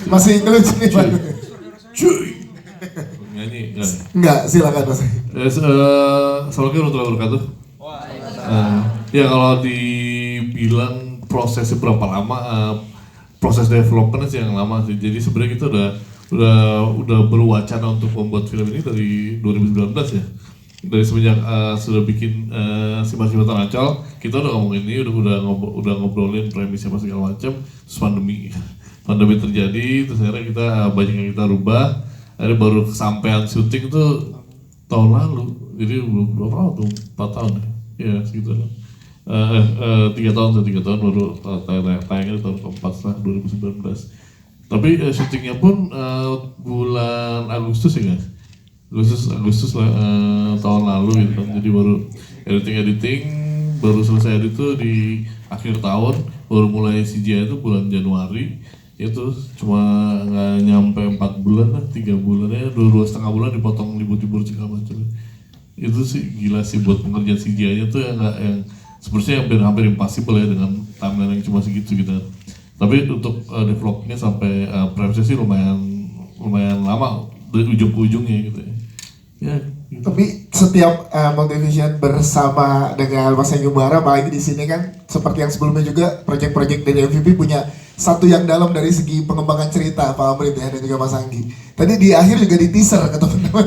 Masih ngelucu nih Pak. Cuy. Nyanyi Enggak, silakan Mas. Assalamualaikum warahmatullahi wabarakatuh. Ya kalau dibilang prosesnya berapa lama, proses development sih yang lama sih. Jadi sebenarnya kita udah berwacana untuk membuat film ini dari 2019 ya. Dari semenjak sudah bikin si Mas Jembatan Ancol, kita udah ngomongin ini, udah ngobrolin premisnya apa segala macam. Terus pandemi terjadi, terus akhirnya kita banyak yang kita rubah. Akhirnya baru kesampaian syuting itu tahun lalu, jadi berapa tahun tuh? 4 tahun ya segitu. 3 tahun baru tayangnya tahun keempat setelah 2019. Tapi syutingnya pun bulan Agustus ya guys. Agustus tahun lalu gitu kan. Jadi baru editing baru selesai itu di akhir tahun, baru mulai CGI itu bulan Januari. Itu cuma nggak nyampe 4 bulan lah, 3 bulan ya, 2,5 bulan dipotong libur-libur segala macam. Itu sih gila sih buat pengerjaan CGI-nya tuh yang sebenarnya hampir impossible ya dengan timeline yang cuma segitu gitu. Tapi untuk developnya sampai premisnya sih lumayan lama dari ujung ke ujungnya gitu ya. Ya, gitu. Tapi setiap Multivision bersama dengan Mas Anggi Bara, apalagi di sini kan seperti yang sebelumnya juga proyek-proyek dari MVP punya satu yang dalam dari segi pengembangan cerita Pak Amrit ya dan juga Mas Anggi. Tadi di akhir juga di teaser ke teman-teman.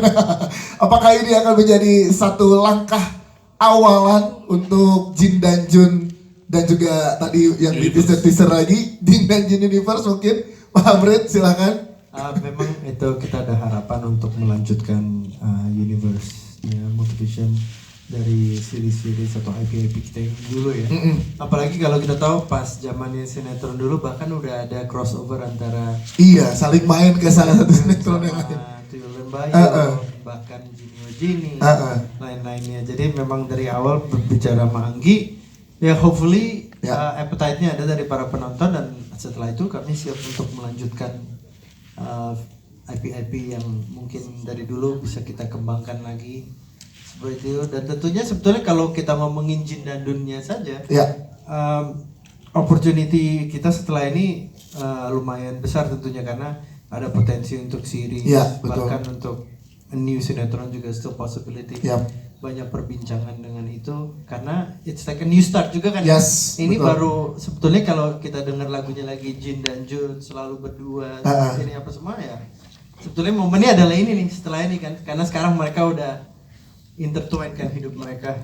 Apakah ini akan menjadi satu langkah awalan untuk Jin dan Jun dan juga tadi yang di teaser lagi Jin dan Jun Universe mungkin Pak Amrit silakan. Memang itu kita ada harapan untuk melanjutkan universe-nya Multivision dari series-series atau IP-IP kita yang dulu ya. Apalagi kalau kita tahu pas zamannya sinetron dulu bahkan udah ada crossover antara saling main ke salah satu sinetron yang lain. Tuyul dan Bayu, bahkan Jini lain-lainnya. Jadi memang dari awal berbicara sama Anggi, ya hopefully appetite-nya ada dari para penonton dan setelah itu kami siap untuk melanjutkan IP-IP yang mungkin dari dulu bisa kita kembangkan lagi seperti itu. Dan tentunya sebetulnya kalau kita ngomongin Jin dan Dunnya saja, opportunity kita setelah ini lumayan besar tentunya karena ada potensi untuk series, bahkan untuk a new sinetron juga still possibility. Banyak perbincangan dengan itu karena it's like a new start juga kan. Ini betul. Baru sebetulnya kalau kita dengar lagunya lagi Jin dan Jun selalu berdua ini apa semua ya. Sebetulnya momennya adalah ini nih setelah ini kan karena sekarang mereka udah intertwine kan hidup mereka.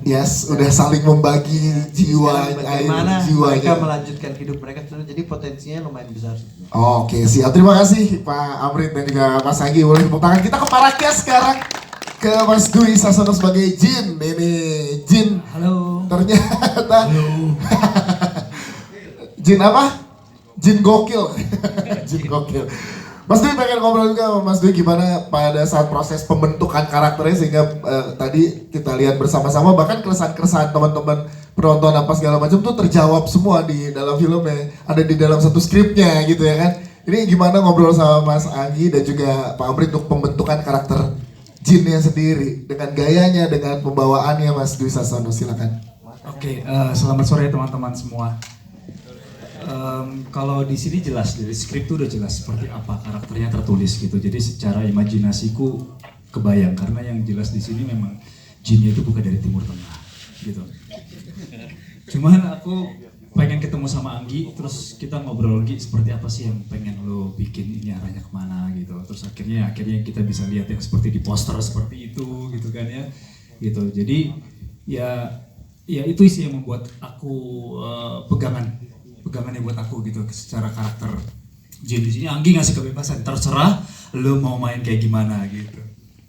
Udah saling membagi jiwa, bagaimana mereka melanjutkan hidup mereka jadi potensinya lumayan besar. Oke, siap. Terima kasih Pak Amrit dan juga Mas Anggi. Boleh tepuk tangan kita ke Parakia sekarang. Ke Mas Dwi Sasono sebagai Jin. Ini Jin. Halo. Ternyata. Halo. Jin apa? Jin gokil. Jin gokil. Mas Dwi pengen ngobrol juga sama Mas Dwi gimana pada saat proses pembentukan karakternya sehingga tadi kita lihat bersama-sama bahkan keresahan-keresahan teman-teman penonton apa segala macam tuh terjawab semua di dalam filmnya, ada di dalam satu skripnya gitu ya kan. Ini gimana ngobrol sama Mas Anggi dan juga Pak Amrit untuk pembentukan karakter Jinnya sendiri dengan gayanya, dengan pembawaannya Mas Dwi Sasono, silakan. Oke, selamat sore teman-teman semua. Kalau di sini jelas dari skrip itu udah jelas seperti apa karakternya tertulis gitu. Jadi secara imajinasiku kebayang karena yang jelas di sini memang Jinnya itu bukan dari Timur Tengah gitu. Cuman aku pengen ketemu sama Anggi, terus kita ngobrol lagi seperti apa sih yang pengen lo bikin ini arahnya kemana gitu. Terus akhirnya kita bisa lihat yang seperti di poster seperti itu gitu kan ya gitu. Jadi ya itu sih yang membuat aku pegangannya buat aku gitu secara karakter Jin di sini. Anggi ngasih kebebasan, terserah lo mau main kayak gimana gitu.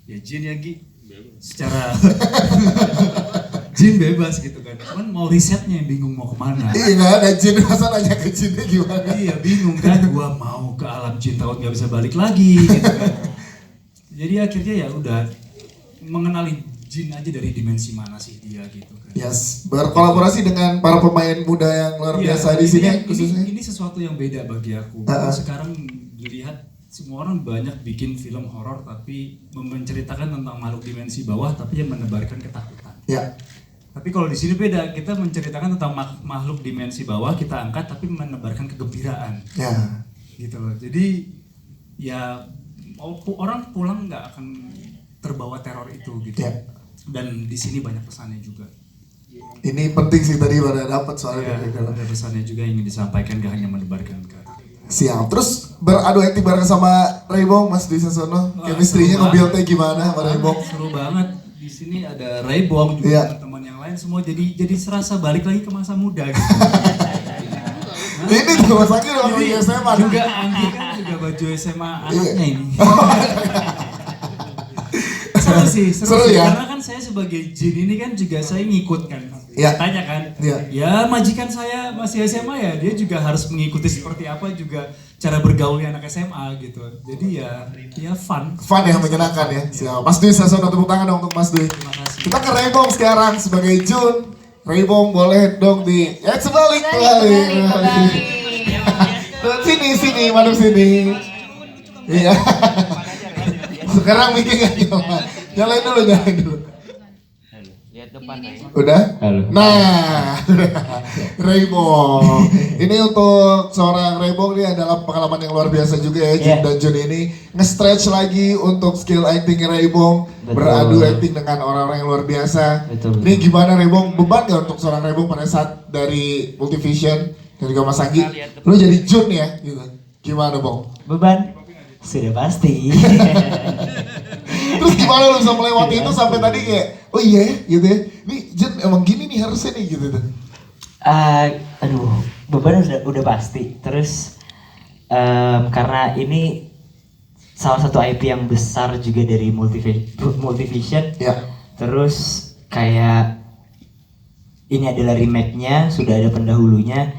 Ya Jin ya Gi, secara Jin bebas gitu kan, cuman mau risetnya yang bingung mau kemana. Iya nggak ada Jin, masa nanya ke Jinnya gimana? Iya bingung kan, gua mau ke alam Jin takut nggak bisa balik lagi gitu kan. Jadi akhirnya ya udah mengenali Jin aja dari dimensi mana sih dia gitu kan. Berkolaborasi dengan para pemain muda yang luar biasa di sini khususnya. Ini sesuatu yang beda bagi aku. Sekarang dilihat semua orang banyak bikin film horor tapi menceritakan tentang makhluk dimensi bawah tapi yang menebarkan ketakutan. Tapi kalau di sini beda, kita menceritakan tentang makhluk dimensi bawah kita angkat tapi menebarkan kegembiraan. Ya. Gitu loh. Jadi ya orang pulang nggak akan terbawa teror itu gitu. Ya. Dan di sini banyak pesannya juga. Ini penting sih tadi pada dapat soalnya. Ya, ada pesannya juga yang ingin disampaikan, gak hanya menebarkan kata. Siap. Terus beradu akting bareng sama Raybong, Mas Dwi Sasono. Chemistry-nya ngebuild-nya gimana sama Raybong? Seru banget. Di sini ada Raybong juga teman-teman yang lain semua jadi serasa balik lagi ke masa muda gitu. Ini tuh Mas Anggi udah baju SMA. Juga Anggi kan juga baju SMA anaknya ini. Seru sih. Ya? Karena kan saya sebagai Jin ini kan juga saya ngikut kan. Ya. Tanya kan. Ya majikan saya masih SMA ya, dia juga harus mengikuti seperti apa juga cara bergaulnya anak SMA gitu. Jadi ya fun. Fun yang menyenangkan ya. Siap. Mas Dwi Sasono, tepuk tangan dong untuk Mas Dwi. Terima kasih. Kita ke Raybong sekarang sebagai Jun. Raybong boleh dong sebalik. Sini, madam sini. Iya. Sekarang mikir gak nyaman. Nyalain dulu. Lihat depan ya. Udah? Halo. Nah, Raybong. Ini untuk seorang Raybong ini adalah pengalaman yang luar biasa juga ya. Jun dan Jun ini nge-stretch lagi untuk skill acting Raybong. Beradu acting dengan orang-orang yang luar biasa. Betul. Ini gimana Raybong? Beban gak untuk seorang Raybong pada saat dari Multivision dan juga Mas Anggi? Lu jadi Jun ya? Gitu. Gimana Bong? Beban? Sudah pasti. Terus gimana lu bisa melewati itu sampai tadi kayak, oh iya ya gitu ya. Ini Jun emang gini nih harusnya nih gitu tuh. Aduh, beban udah pasti. Terus karena ini salah satu IP yang besar juga dari Multivision. Ya. Terus kayak ini adalah remake-nya, sudah ada pendahulunya.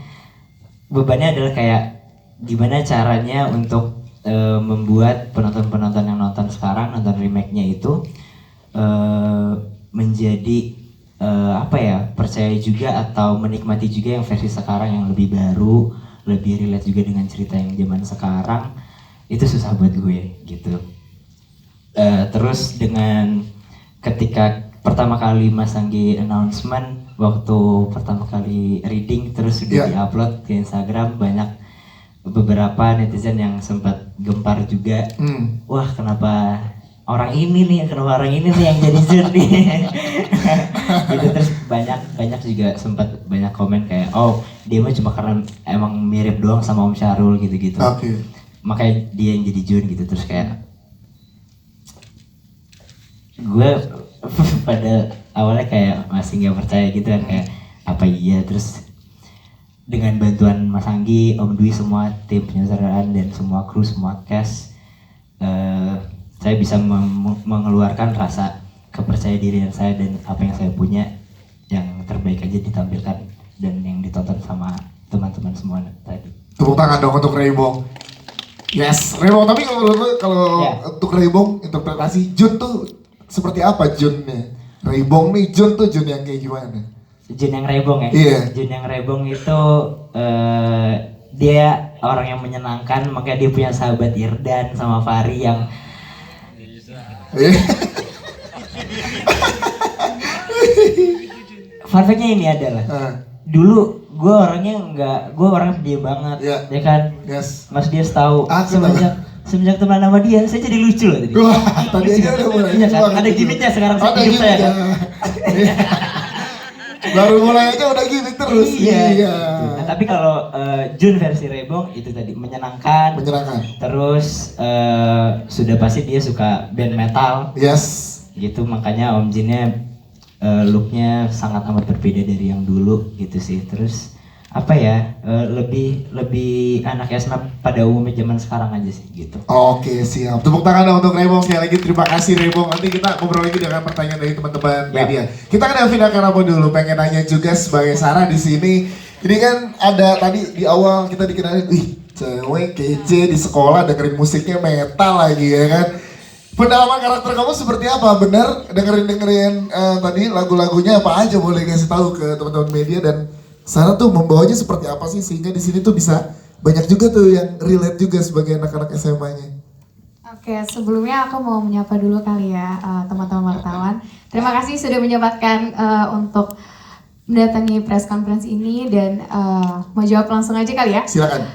Bebannya adalah kayak gimana caranya untuk membuat penonton-penonton yang nonton sekarang, nonton remake-nya itu menjadi percaya juga atau menikmati juga yang versi sekarang yang lebih baru, lebih relate juga dengan cerita yang zaman sekarang. Itu susah buat gue gitu. Terus dengan ketika pertama kali Mas Anggi announcement, waktu pertama kali reading terus sudah di-upload ke Instagram, banyak beberapa netizen yang sempat gempar juga. Wah, kenapa orang ini nih yang jadi Jun nih. Gitu. Terus banyak juga sempat banyak komen kayak, oh dia mah cuma karena emang mirip doang sama Om Syahrul gitu-gitu. Makanya dia yang jadi Jun gitu. Terus kayak gue pada awalnya kayak masih nggak percaya gitu kan, kayak apa iya. Terus dengan bantuan Mas Anggi, Om Dwi, semua tim penyutradaraan dan semua kru, semua cast, saya bisa mengeluarkan rasa kepercaya dirian saya dan apa yang saya punya yang terbaik aja ditampilkan dan yang ditonton sama teman-teman semua tadi. Tepuk tangan dong untuk Raybong. Yes, Raybong. Tapi kalau untuk Raybong interpretasi Jun tuh seperti apa Junnya? Raybong nih Jun tuh Jun yang kayak gimana? Jun yang Raybong ya? Iya. Jun yang Raybong itu dia orang yang menyenangkan, makanya dia punya sahabat Irdan sama Fari yang fun fact-nya ini adalah dulu gue orangnya pendiam banget, ya kan? Mas dia tahu semenjak teman sama dia, saya jadi lucu loh tadi. Wah, tadi aja udah mulai. Iya kan? Ada gimmicknya sekarang hidup saya kan? Baru mulai aja udah gimmick terus. Iya. Nah, tapi kalau Jun versi Raybong itu tadi menyenangkan. Terus sudah pasti dia suka band metal. Yes. Gitu, makanya Om Jinnya looknya sangat amat berbeda dari yang dulu gitu sih. Terus lebih anak SNAP pada umumnya zaman sekarang aja sih gitu. Oke, siap. Tepuk tangan untuk Raybong sekali lagi. Terima kasih Raybong. Nanti kita ngobrol lagi dengan pertanyaan dari teman-teman media. Kita ke Davina Karabo dulu. Pengen nanya juga sebagai Sarah di sini. Ini kan ada tadi di awal kita dikenalin, cewek kece di sekolah dengerin musiknya metal lagi ya kan. Pendalaman karakter kamu seperti apa? Benar dengerin tadi lagu-lagunya apa aja, boleh kasih tahu ke teman-teman media, dan Sarah tuh membawanya seperti apa sih sehingga di sini tuh bisa banyak juga tuh yang relate juga sebagai anak-anak SMA-nya. Oke, sebelumnya aku mau menyapa dulu kali ya teman-teman wartawan. Terima kasih sudah menyempatkan untuk mendatangi press conference ini dan mau jawab langsung aja kali ya. Silakan.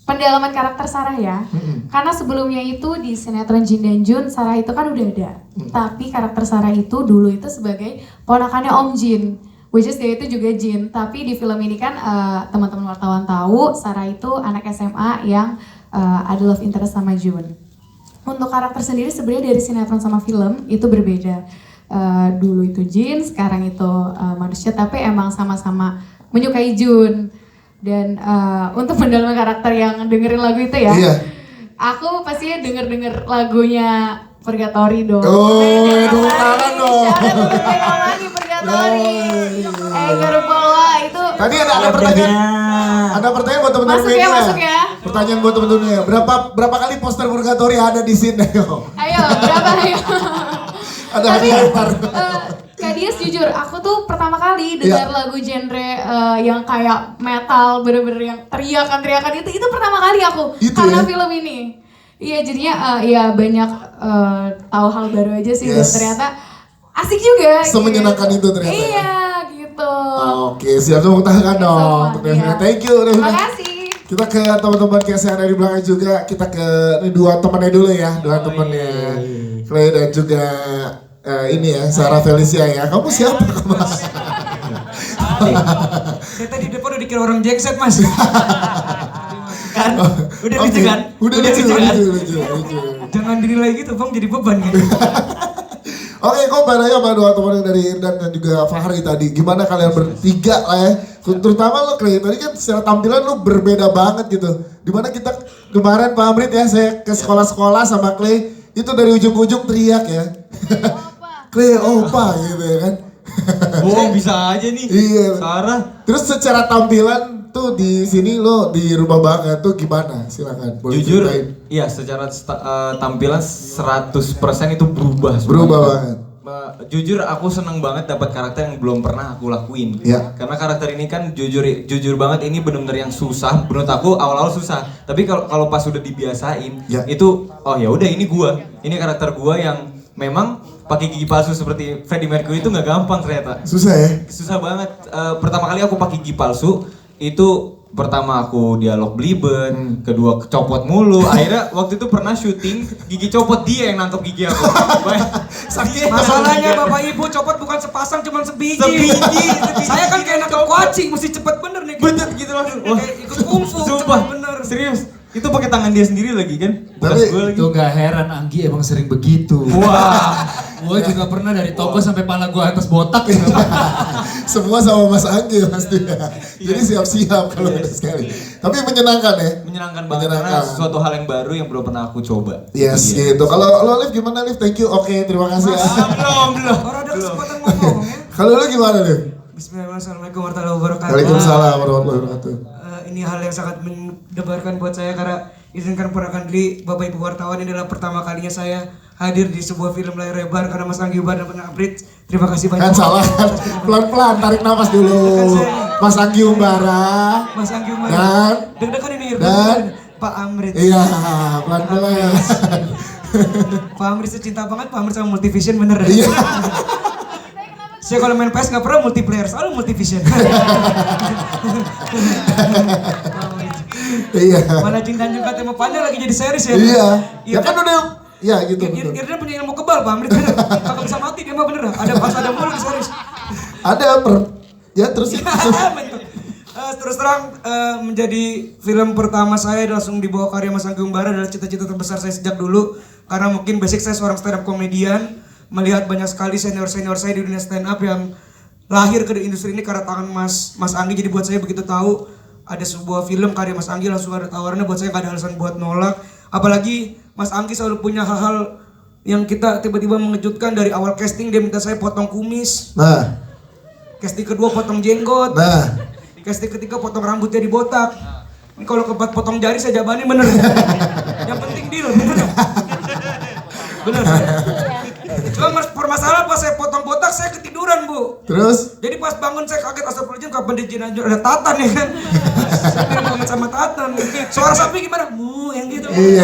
Pendalaman karakter Sarah ya. Karena sebelumnya itu di sinetron Jin dan Jun, Sarah itu kan udah ada. Tapi karakter Sarah itu dulu itu sebagai ponakannya Om Jin. Which is dia itu juga Jin. Tapi di film ini kan teman-teman wartawan tahu Sarah itu anak SMA yang ada love interest sama Jun. Untuk karakter sendiri sebenarnya dari sinetron sama film itu berbeda. Dulu itu Jin, sekarang itu manusia, tapi emang sama-sama menyukai Jun. Dan untuk pendalaman karakter yang dengerin lagu itu ya, aku pastinya denger lagunya Purgatory dong. Oh, tepuk tangan dong. Lagi Purgatory. Gerbola itu. Tadi ada pertanyaan. Ada pertanyaan buat teman-teman media. Masuk ya. Pertanyaan buat teman-teman media. Berapa kali poster Purgatory ada di sini? Ayo, berapa ayo? Ada hadiah. Kak Dias jujur, aku tuh pertama kali dengar lagu genre yang kayak metal, bener-bener yang teriakan itu pertama kali aku karena film ini. Iya jadinya ya banyak tahu hal baru aja sih dan ternyata asik juga. Semenyenangkan itu ternyata. Iya gitu. Oke, siap tepuk tangan dong. Thank you. Terima kasih. Kita ke teman-teman KS yang ada di belakang juga. Kita ke dua temannya dulu ya, dua temannya Clay dan juga ini ya, Sarah Felicia ya. Kamu siapa, Mas? Saya tadi di depan udah dikira orang jackset, Mas. Kan? Udah lucu kan? Udah lucu. Jangan dinilai gitu, Bang, jadi beban gitu. Oke, kok nanya sama dua teman yang dari Irdan dan juga Fahri tadi. Gimana kalian bertiga lah ya? Terutama lo Clay, tadi kan secara tampilan lo berbeda banget gitu. Dimana kita kemarin Pak Amrit ya, saya ke sekolah-sekolah sama Clay, itu dari ujung-ujung teriak ya. Clay opa gitu ya kan. Bohong bisa aja nih. Iya. Sarah. Terus secara tampilan tuh di sini lo dirubah banget tuh gimana? Silakan. Jujur, iya secara tampilan 100% itu berubah. Berubah banget. Jujur aku seneng banget dapat karakter yang belum pernah aku lakuin. Iya. Karena karakter ini kan jujur banget ini benar-benar yang susah. Menurut aku awal-awal susah. Tapi kalau pas udah dibiasain itu oh ya udah ini gua. Ini karakter gua yang memang pakai gigi palsu seperti Freddie Mercury itu nggak gampang ternyata. Susah ya? Susah banget. Pertama kali aku pakai gigi palsu itu pertama aku dialog belibet, kedua kecopot mulu. Akhirnya waktu itu pernah syuting gigi copot, dia yang nangkep gigi aku. Masalahnya Bapak Ibu copot bukan sepasang cuman sebiji. Saya kan kayak nangkep kucing mesti cepet bener nih. Bener gitu langsung. Wah, ikut kungfu sumpah bener. Serius. Itu pakai tangan dia sendiri lagi kan? Tapi itu gak heran, Anggi emang sering begitu. Wah, gue juga pernah dari toko sampai pala gue atas botak. Semua sama Mas Anggi pasti ya. Jadi siap-siap kalau ada sekali. Tapi menyenangkan ya? Menyenangkan banget karena sesuatu hal yang baru yang belum pernah aku coba. Yes, gitu. Kalau lo Liv gimana Liv? Thank you. Oke, terima kasih ya. Belum. Orang ada kesempatan ngomong ya. Kalau lo gimana Liv? Bismillahirrahmanirrahim warahmatullahi wabarakatuh. Waalaikumsalam warahmatullahi wabarakatuh. Ini hal yang sangat mendebarkan buat saya karena izinkan perkenalkan diri Bapak Ibu wartawan, ini adalah pertama kalinya saya hadir di sebuah film layar lebar karena Mas Anggi Umbar dan Pak Amrit. Terima kasih banyak. Kan salah kan. Pelan-pelan tarik nafas dulu. Mas Anggi Umbara. Mas Anggi Umbar. Dan deg-degan ini dan Pak Amrit. Iya, pelan-pelan. Pak Amrit secinta banget, Pak Amrit sama Multivision bener. Iya. Saya kalau main PS nggak pernah multiplayer, selalu Multivision. Iya. Mana Jin dan Jun Katema panjang lagi jadi series ya. Iya. Ya kan udah. Iya gitu. Irdan punya ilmu kebal Pak Amrit bener. Kagak bisa mati dia mah bener. Harus ada mulu di series. Ada ya terus itu. Terus terang menjadi film pertama saya langsung dibawa karya Mas Anggi Umbara adalah cita-cita terbesar saya sejak dulu. Karena mungkin basic saya seorang stand up comedian. Melihat banyak sekali senior-senior saya di dunia stand up yang lahir ke industri ini karena tangan Mas Anggi. Jadi buat saya begitu tahu ada sebuah film karya Mas Anggi langsung ada tawarannya, buat saya gak ada alasan buat nolak. Apalagi Mas Anggi selalu punya hal-hal yang kita tiba-tiba mengejutkan. Dari awal casting dia minta saya potong kumis. Nah. Casting kedua potong jenggot. Nah. Casting ketiga potong rambutnya dibotak. Ini kalau keempat potong jari saya jabanin bener. Yang penting deal bener. Bener. Cuma permasalahan pas saya potong botak saya ketiduran Bu. Terus? Jadi pas bangun saya kaget, astagfirullahaladzim kapan di Jinanjur ada Tatan ya kan. Saya banget sama Tatan. kesepakatan. Suara sapi gimana? Mu yang gitu. Iya.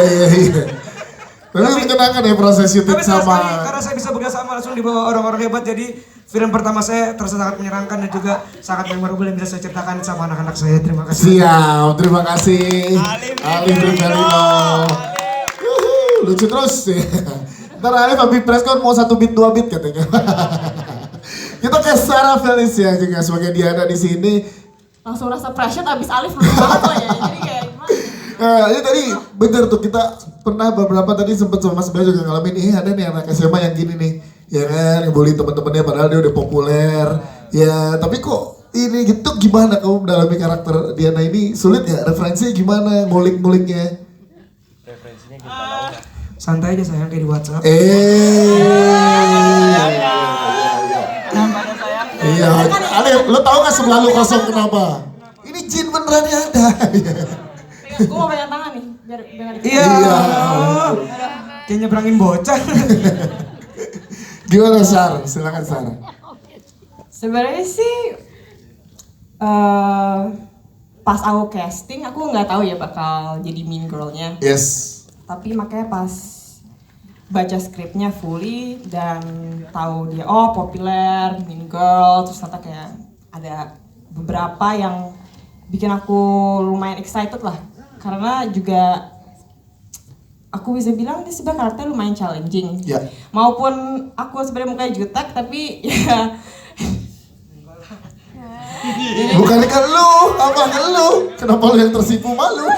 Tapi menyenangkan ya proses syuting Tapi sama. karena saya bisa bekerjasama langsung di bawah orang-orang hebat, jadi film pertama saya terasa sangat menyenangkan dan juga sangat memorable yang bisa saya ceritakan sama anak-anak saya. Terima kasih. Siap, terima kasih. Alif Rivelino. Lucu terus. Ntar Alif habis preskon mau 1 beat 2 beat katanya. Kita ke Sarah Felicia juga sebagai Diana di sini. Langsung rasa pressure abis Alif lucu banget lah ya. Jadi kayak gimana? Ini tadi bener tuh, kita pernah beberapa tadi sempet sama Mas Bea juga ngalamin, ada nih anak SMA yang gini nih, ya kan, ngebully temen-temennya padahal dia udah populer, ya tapi kok ini gitu. Gimana kamu mendalami karakter Diana ini? Sulit ya? Referensinya gimana? Ngulik-nguliknya? Referensinya gimana? Santai aja sayang kayak di WhatsApp. Iya, Alif, lu tahu gak sebelah lu kosong kenapa? Ini jin beneran yang ada. Gue mau pegang tangan nih, biar nggak dikit. Iya. Kayak nyebrangin bocah. Gimana Sar? Silakan Sar. Sebenarnya sih pas aku casting aku nggak tahu ya bakal jadi mean girl-nya. Yes. Tapi makanya pas baca skripnya fully dan tahu dia populer, mean girl, terus ternyata kayak ada beberapa yang bikin aku lumayan excited lah. Karena juga aku bisa bilang dia sebenarnya karakternya lumayan challenging. Yeah. Maupun aku sebenarnya mukanya jutek tapi ya Bukannya ke lu, apa ke lu? Kenapa lu yang tersipu malu?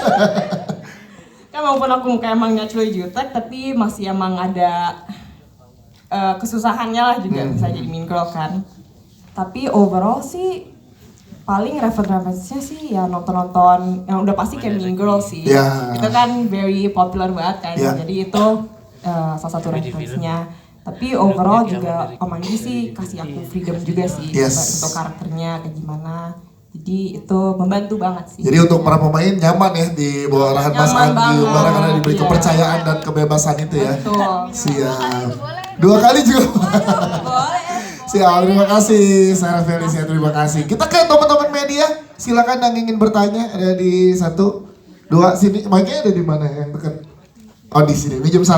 kan maupun aku muka emang naturally jutek tapi masih emang ada kesusahannya lah juga bisa jadi mean girl kan. Tapi overall sih paling referensinya sih ya nonton-nonton yang udah pasti kayak Mean Girl sih. Yeah. Itu kan very popular banget kan. Yeah. Jadi itu salah satu referensinya. Tapi overall juga Om Andi sih kasih aku freedom juga sih untuk karakternya kayak gimana. Jadi itu membantu banget sih. Jadi untuk para pemain nyaman ya di bawah arahan Mas Anggi, karena diberi kepercayaan dan kebebasan itu ya. Betul. Siap. 2 kali juga. Boleh. Siap, terima kasih Sarah Felicia, terima kasih. Kita ke teman-teman media, silakan yang ingin bertanya, ada di 1, 2 sini. Mic-nya ada di mana yang dekat? Oh di sini, ini jam 1.